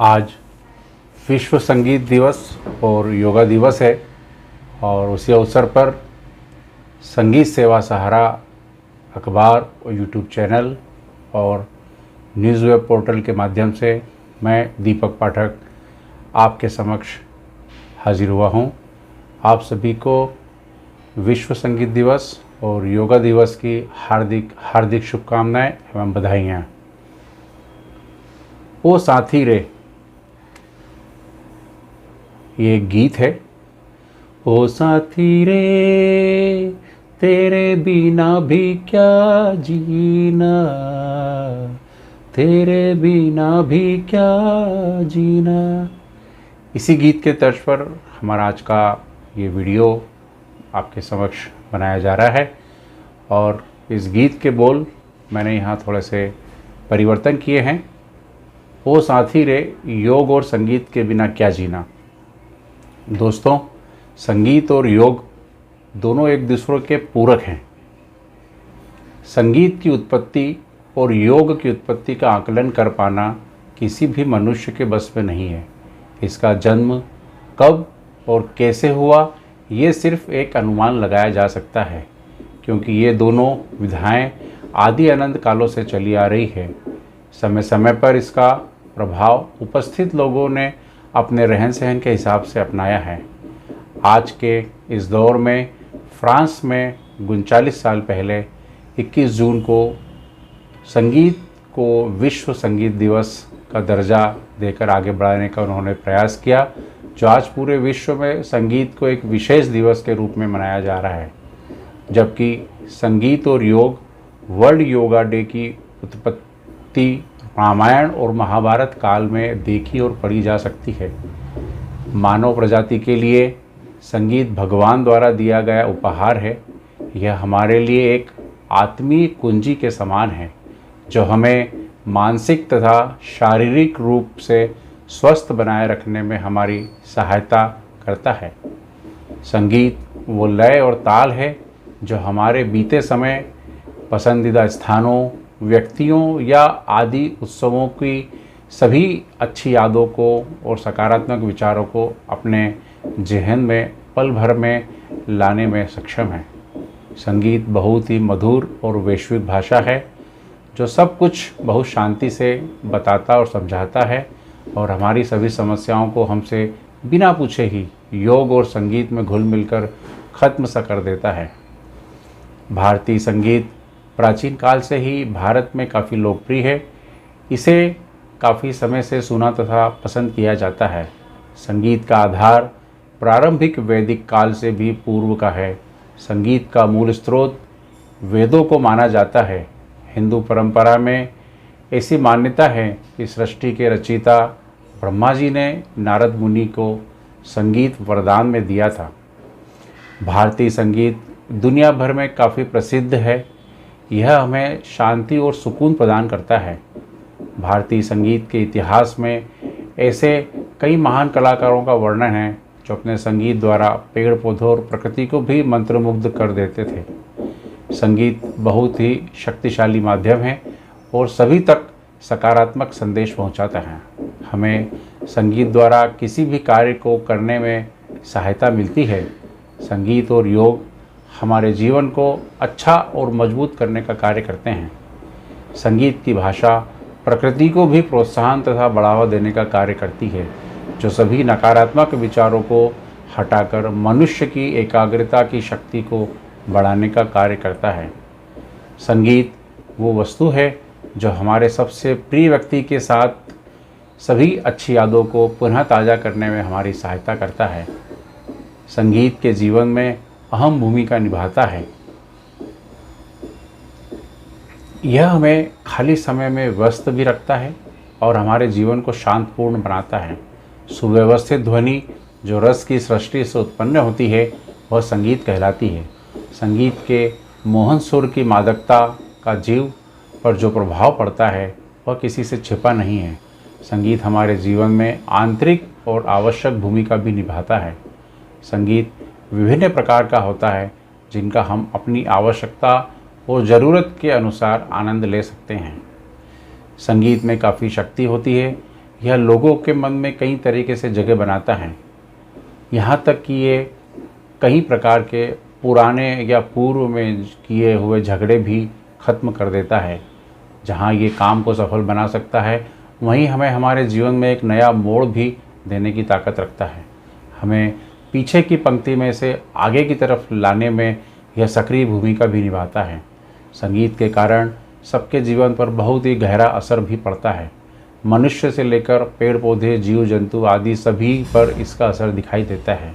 आज विश्व संगीत दिवस और योगा दिवस है और उसी अवसर पर संगीत सेवा सहारा अखबार और यूट्यूब चैनल और न्यूज़ वेब पोर्टल के माध्यम से मैं दीपक पाठक आपके समक्ष हाजिर हुआ हूँ। आप सभी को विश्व संगीत दिवस और योगा दिवस की हार्दिक हार्दिक शुभकामनाएं एवं बधाइयाँ। ओ साथी रे, ये एक गीत है। ओ साथी रे, तेरे बिना भी क्या जीना, तेरे बिना भी क्या जीना। इसी गीत के तर्ज पर हमारा आज का ये वीडियो आपके समक्ष बनाया जा रहा है और इस गीत के बोल मैंने यहाँ थोड़े से परिवर्तन किए हैं। ओ साथी रे, योग और संगीत के बिना क्या जीना। दोस्तों, संगीत और योग दोनों एक दूसरे के पूरक हैं। संगीत की उत्पत्ति और योग की उत्पत्ति का आकलन कर पाना किसी भी मनुष्य के बस में नहीं है। इसका जन्म कब और कैसे हुआ, ये सिर्फ एक अनुमान लगाया जा सकता है, क्योंकि ये दोनों विधाएं आदि अनंत कालों से चली आ रही है। समय समय पर इसका प्रभाव उपस्थित लोगों ने अपने रहन सहन के हिसाब से अपनाया है। आज के इस दौर में फ्रांस में 39 साल पहले 21 जून को संगीत को विश्व संगीत दिवस का दर्जा देकर आगे बढ़ाने का उन्होंने प्रयास किया, जो आज पूरे विश्व में संगीत को एक विशेष दिवस के रूप में मनाया जा रहा है। जबकि संगीत और योग वर्ल्ड योगा डे की उत्पत्ति रामायण और महाभारत काल में देखी और पढ़ी जा सकती है। मानव प्रजाति के लिए संगीत भगवान द्वारा दिया गया उपहार है। यह हमारे लिए एक आत्मीय कुंजी के समान है, जो हमें मानसिक तथा शारीरिक रूप से स्वस्थ बनाए रखने में हमारी सहायता करता है। संगीत वो लय और ताल है जो हमारे बीते समय, पसंदीदा स्थानों, व्यक्तियों या आदि उत्सवों की सभी अच्छी यादों को और सकारात्मक विचारों को अपने ज़हन में पल भर में लाने में सक्षम है। संगीत बहुत ही मधुर और वैश्विक भाषा है, जो सब कुछ बहुत शांति से बताता और समझाता है और हमारी सभी समस्याओं को हमसे बिना पूछे ही योग और संगीत में घुल मिलकर ख़त्म सा कर देता है। भारतीय संगीत प्राचीन काल से ही भारत में काफ़ी लोकप्रिय है। इसे काफ़ी समय से सुना तथा पसंद किया जाता है। संगीत का आधार प्रारंभिक वैदिक काल से भी पूर्व का है। संगीत का मूल स्रोत वेदों को माना जाता है। हिंदू परंपरा में ऐसी मान्यता है कि सृष्टि के रचयिता ब्रह्मा जी ने नारद मुनि को संगीत वरदान में दिया था। भारतीय संगीत दुनिया भर में काफ़ी प्रसिद्ध है। यह हमें शांति और सुकून प्रदान करता है। भारतीय संगीत के इतिहास में ऐसे कई महान कलाकारों का वर्णन है, जो अपने संगीत द्वारा पेड़ पौधों और प्रकृति को भी मंत्रमुग्ध कर देते थे। संगीत बहुत ही शक्तिशाली माध्यम है और सभी तक सकारात्मक संदेश पहुंचाता है। हमें संगीत द्वारा किसी भी कार्य को करने में सहायता मिलती है। संगीत और योग हमारे जीवन को अच्छा और मजबूत करने का कार्य करते हैं। संगीत की भाषा प्रकृति को भी प्रोत्साहन तथा बढ़ावा देने का कार्य करती है, जो सभी नकारात्मक विचारों को हटाकर मनुष्य की एकाग्रता की शक्ति को बढ़ाने का कार्य करता है। संगीत वो वस्तु है जो हमारे सबसे प्रिय व्यक्ति के साथ सभी अच्छी यादों को पुनः ताज़ा करने में हमारी सहायता करता है। संगीत के जीवन में अहम भूमिका निभाता है। यह हमें खाली समय में व्यस्त भी रखता है और हमारे जीवन को शांतपूर्ण बनाता है। सुव्यवस्थित ध्वनि जो रस की सृष्टि से उत्पन्न होती है, वह संगीत कहलाती है। संगीत के मोहन सुर की मादकता का जीव पर जो प्रभाव पड़ता है, वह किसी से छिपा नहीं है। संगीत हमारे जीवन में आंतरिक और आवश्यक भूमिका भी निभाता है। संगीत विभिन्न प्रकार का होता है, जिनका हम अपनी आवश्यकता और ज़रूरत के अनुसार आनंद ले सकते हैं। संगीत में काफ़ी शक्ति होती है। यह लोगों के मन में कई तरीके से जगह बनाता है। यहाँ तक कि ये कई प्रकार के पुराने या पूर्व में किए हुए झगड़े भी ख़त्म कर देता है। जहाँ ये काम को सफल बना सकता है, वहीं हमें हमारे जीवन में एक नया मोड़ भी देने की ताकत रखता है। हमें पीछे की पंक्ति में से आगे की तरफ लाने में यह सक्रिय भूमिका भी निभाता है। संगीत के कारण सबके जीवन पर बहुत ही गहरा असर भी पड़ता है। मनुष्य से लेकर पेड़ पौधे, जीव जंतु आदि सभी पर इसका असर दिखाई देता है।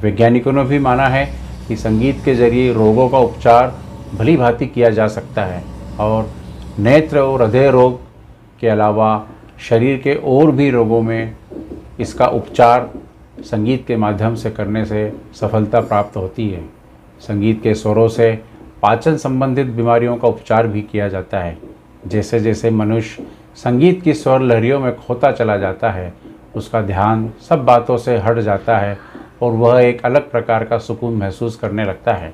वैज्ञानिकों ने भी माना है कि संगीत के जरिए रोगों का उपचार भली भांति किया जा सकता है और नेत्र और हृदय रोग के अलावा शरीर के और भी रोगों में इसका उपचार संगीत के माध्यम से करने से सफलता प्राप्त होती है। संगीत के स्वरों से पाचन संबंधित बीमारियों का उपचार भी किया जाता है। जैसे जैसे मनुष्य संगीत की स्वर लहरियों में खोता चला जाता है, उसका ध्यान सब बातों से हट जाता है और वह एक अलग प्रकार का सुकून महसूस करने लगता है।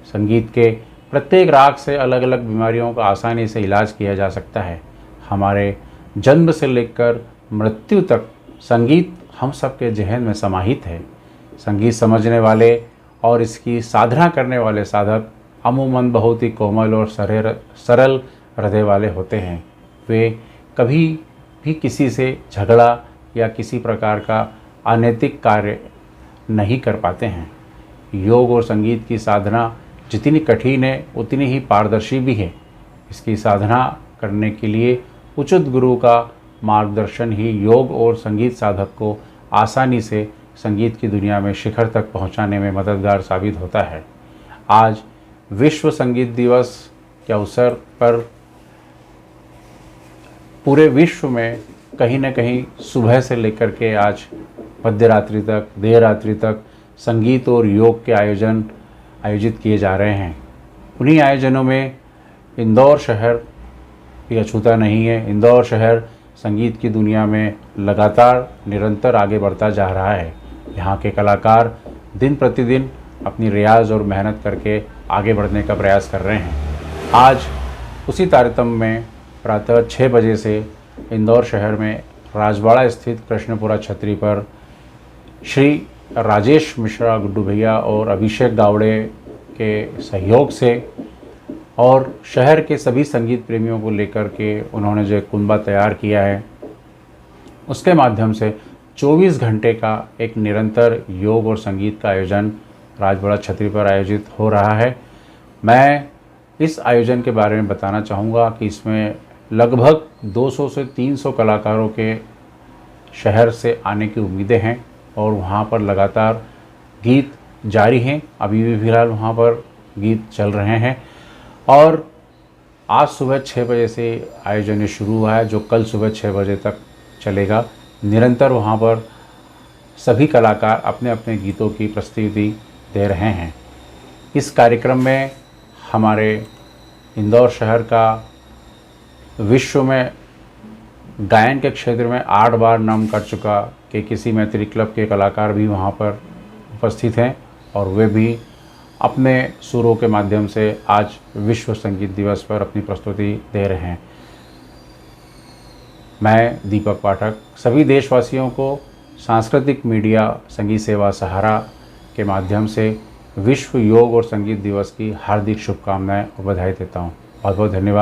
संगीत के प्रत्येक राग से अलग अलग बीमारियों का आसानी से इलाज किया जा सकता है। हमारे जन्म से लेकर मृत्यु तक संगीत हम सबके जहन में समाहित है। संगीत समझने वाले और इसकी साधना करने वाले साधक अमूमन बहुत ही कोमल और सरल हृदय वाले होते हैं। वे कभी भी किसी से झगड़ा या किसी प्रकार का अनैतिक कार्य नहीं कर पाते हैं। योग और संगीत की साधना जितनी कठिन है उतनी ही पारदर्शी भी है। इसकी साधना करने के लिए उचित गुरु का मार्गदर्शन ही योग और संगीत साधक को आसानी से संगीत की दुनिया में शिखर तक पहुंचाने में मददगार साबित होता है। आज विश्व संगीत दिवस के अवसर पर पूरे विश्व में कहीं न कहीं सुबह से लेकर के आज मध्य रात्रि तक, देर रात्रि तक संगीत और योग के आयोजित किए जा रहे हैं। उन्हीं आयोजनों में इंदौर शहर भी अछूता नहीं है। इंदौर शहर संगीत की दुनिया में लगातार निरंतर आगे बढ़ता जा रहा है। यहाँ के कलाकार दिन प्रतिदिन अपनी रियाज और मेहनत करके आगे बढ़ने का प्रयास कर रहे हैं। आज उसी तारतम्य में प्रातः 6 बजे से इंदौर शहर में राजवाड़ा स्थित कृष्णपुरा छतरी पर श्री राजेश मिश्रा गुड्डू भैया और अभिषेक गावड़े के सहयोग से और शहर के सभी संगीत प्रेमियों को लेकर के उन्होंने जो कुंबा तैयार किया है, उसके माध्यम से 24 घंटे का एक निरंतर योग और संगीत का आयोजन राजवाड़ा छतरी पर आयोजित हो रहा है। मैं इस आयोजन के बारे में बताना चाहूँगा कि इसमें लगभग 200 से 300 कलाकारों के शहर से आने की उम्मीदें हैं और वहाँ पर लगातार गीत जारी हैं। अभी भी फिलहाल वहाँ पर गीत चल रहे हैं और आज सुबह 6 बजे से आयोजन शुरू हुआ है, जो कल सुबह 6 बजे तक चलेगा। निरंतर वहाँ पर सभी कलाकार अपने अपने गीतों की प्रस्तुति दे रहे हैं। इस कार्यक्रम में हमारे इंदौर शहर का विश्व में गायन के क्षेत्र में 8 बार नाम कर चुका KKC मैत्री क्लब के कलाकार भी वहाँ पर उपस्थित हैं और वे भी अपने सुरों के माध्यम से आज विश्व संगीत दिवस पर अपनी प्रस्तुति दे रहे हैं। मैं दीपक पाठक सभी देशवासियों को सांस्कृतिक मीडिया संगीत सेवा सहारा के माध्यम से विश्व योग और संगीत दिवस की हार्दिक शुभकामनाएं और बधाई देता हूं। बहुत बहुत धन्यवाद।